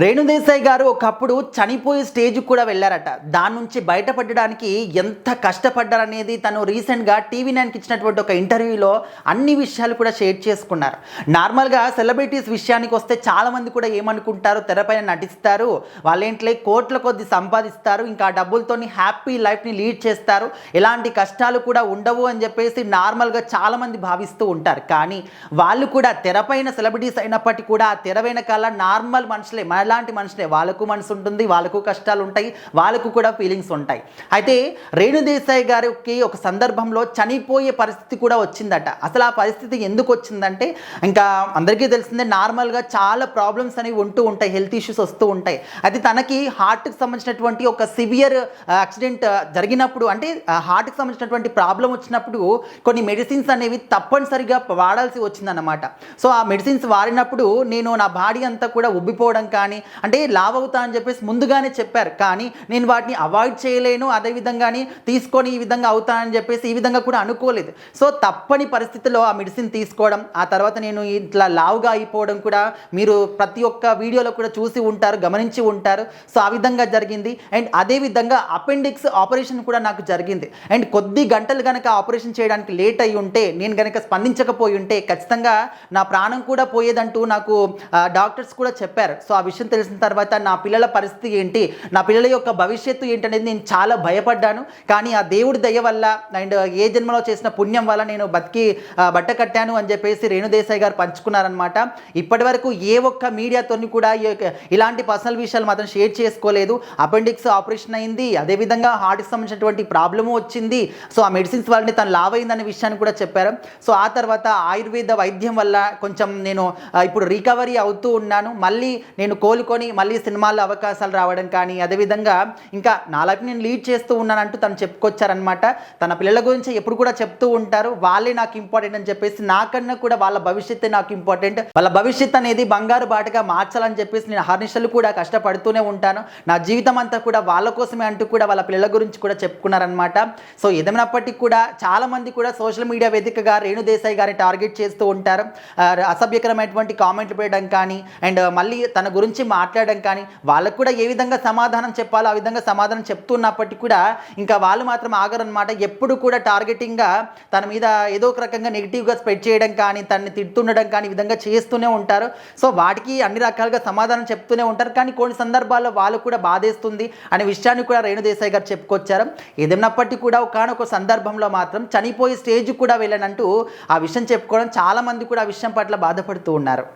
రేణుదేశాయ్ గారు ఒకప్పుడు చనిపోయే స్టేజ్ కూడా వెళ్ళారట. దాని నుంచి బయటపడడానికి ఎంత కష్టపడ్డారనేది తను రీసెంట్‌గా టీవీ నైన్‌కి ఇచ్చినటువంటి ఒక ఇంటర్వ్యూలో అన్ని విషయాలు కూడా షేర్ చేసుకున్నారు. నార్మల్‌గా సెలబ్రిటీస్ విషయానికొస్తే చాలామంది కూడా ఏమనుకుంటారు, తెరపైన నటిస్తారు, వాళ్ళేంట్లే కోట్ల కొద్దీ సంపాదిస్తారు, ఇంకా ఆ డబ్బులతోని హ్యాపీ లైఫ్‌ని లీడ్ చేస్తారు, ఎలాంటి కష్టాలు కూడా ఉండవు అని చెప్పేసి నార్మల్‌గా చాలామంది భావిస్తూ ఉంటారు. కానీ వాళ్ళు కూడా తెరపైన సెలబ్రిటీస్ అయినప్పటికీ కూడా ఆ తెర వెనకాల నార్మల్ మనుషులే, మనలాంటి మనుషులే. వాళ్ళకు మనసు ఉంటుంది, వాళ్ళకు కష్టాలు ఉంటాయి, వాళ్ళకు కూడా ఫీలింగ్స్ ఉంటాయి. అయితే రేణుదేశాయ్ గారికి ఒక సందర్భంలో చనిపోయే పరిస్థితి కూడా వచ్చిందట. అసలు ఆ పరిస్థితి ఎందుకు వచ్చిందంటే, ఇంకా అందరికీ తెలిసిందే, నార్మల్గా చాలా ప్రాబ్లమ్స్ అనేవి ఉంటూ ఉంటాయి, హెల్త్ ఇష్యూస్ వస్తూ ఉంటాయి. అయితే తనకి హార్ట్కి సంబంధించినటువంటి ఒక సివియర్ యాక్సిడెంట్ జరిగినప్పుడు, అంటే హార్ట్కి సంబంధించినటువంటి ప్రాబ్లం వచ్చినప్పుడు కొన్ని మెడిసిన్స్ అనేవి తప్పనిసరిగా వాడాల్సి వచ్చిందన్నమాట. సో ఆ మెడిసిన్స్ వాడినప్పుడు నేను నా బాడీ అంతా కూడా ఉబ్బిపోవడం కానీ, అంటే లావ్ అవుతా అని చెప్పేసి ముందుగానే చెప్పారు, కానీ నేను వాటిని అవాయిడ్ చేయలేను, అదేవిధంగానే తీసుకొని ఈ విధంగా అవుతా అని చెప్పేసి ఈ విధంగా కూడా అనుకోలేదు. సో తప్పని పరిస్థితిలో ఆ మెడిసిన్ తీసుకోవడం, ఆ తర్వాత నేను ఇట్లా లావుగా అయిపోవడం కూడా మీరు ప్రతి ఒక్క వీడియోలో కూడా చూసి ఉంటారు, గమనించి ఉంటారు. సో ఆ విధంగా జరిగింది. అండ్ అదేవిధంగా అపెండిక్స్ ఆపరేషన్ కూడా నాకు జరిగింది. అండ్ కొద్ది గంటలు కనుక ఆపరేషన్ చేయడానికి లేట్ అయి ఉంటే, నేను కనుక స్పందించకపోయి ఉంటే ఖచ్చితంగా నా ప్రాణం కూడా పోయేదంటూ నాకు డాక్టర్స్ కూడా చెప్పారు. సో ఆ విషయం తెలిసిన తర్వాత నా పిల్లల పరిస్థితి ఏంటి, నా పిల్లల యొక్క భవిష్యత్తు ఏంటనేది నేను చాలా భయపడ్డాను. కానీ ఆ దేవుడి దయ వల్ల అండ్ ఏ జన్మలో చేసిన పుణ్యం వల్ల నేను బతికి బట్ట కట్టాను అని చెప్పేసి రేణుదేశాయ్ గారు పంచుకున్నారనమాట. ఇప్పటి వరకు ఏ ఒక్క మీడియాతో కూడా ఇలాంటి పర్సనల్ విషయాలు మాత్రం షేర్ చేసుకోలేదు. అపెండిక్స్ ఆపరేషన్ అయింది, అదేవిధంగా హార్ట్కి సంబంధించినటువంటి ప్రాబ్లము వచ్చింది. సో ఆ మెడిసిన్స్ వల్లనే తను లావ్ అయిందనే విషయాన్ని కూడా చెప్పారు. సో ఆ తర్వాత ఆయుర్వేద వైద్యం వల్ల కొంచెం నేను ఇప్పుడు రికవరీ అవుతూ ఉన్నాను. మళ్ళీ నేను కోలుకొని మళ్ళీ సినిమాల్లో అవకాశాలు రావడం కానీ, అదేవిధంగా ఇంకా నా లైఫ్ నేను లీడ్ చేస్తూ ఉన్నానంటూ తను చెప్పుకొచ్చారనమాట. తన పిల్లల గురించి ఎప్పుడు కూడా చెప్తూ ఉంటారు, వాళ్ళే నాకు ఇంపార్టెంట్ అని చెప్పేసి, నాకన్నా కూడా వాళ్ళ భవిష్యత్తే నాకు ఇంపార్టెంట్, వాళ్ళ భవిష్యత్ అనేది బంగారు బాటగా మార్చాలని చెప్పేసి నేను హర్నిషలు కూడా కష్టపడుతూనే ఉంటాను, నా జీవితం అంతా కూడా వాళ్ళ కోసమే అంటూ కూడా వాళ్ళ పిల్లల గురించి కూడా చెప్పుకున్నారనమాట. సో ఏదేమైనప్పటికీ కూడా చాలామంది కూడా సోషల్ మీడియా వేదికగా రేణుదేశాయ్ గారిని టార్గెట్ చేస్తూ ఉంటారు, అసభ్యకరమైనటువంటి కామెంట్లు పెట్టడం కానీ, అండ్ మళ్ళీ తన గురించి మాట్లాడడం కానీ, వాళ్ళకు కూడా ఏ విధంగా సమాధానం చెప్పాలో ఆ విధంగా సమాధానం చెప్తున్నప్పటికీ కూడా ఇంకా వాళ్ళు మాత్రం ఆగరనమాట. ఎప్పుడు కూడా టార్గెటింగ్గా తన మీద ఏదో ఒక రకంగా నెగిటివ్గా స్ప్రెడ్ చేయడం కానీ, తనని తిడుతుండడం కానీ ఈ విధంగా చేస్తూనే ఉంటారు. సో వాటికి అన్ని రకాలుగా సమాధానం చెప్తూనే ఉంటారు. కానీ కొన్ని సందర్భాల్లో వాళ్ళు కూడా బాధేస్తుంది అనే విషయాన్ని కూడా రేణుదేశాయ్ గారు చెప్పుకొచ్చారు. ఏదైనప్పటికీ కూడా ఒకనొక సందర్భంలో మాత్రం చనిపోయే స్టేజ్ కూడా వెళ్ళనంటూ ఆ విషయం చెప్పుకోవడం, చాలామంది కూడా ఆ విషయం పట్ల బాధపడుతూ ఉన్నారు.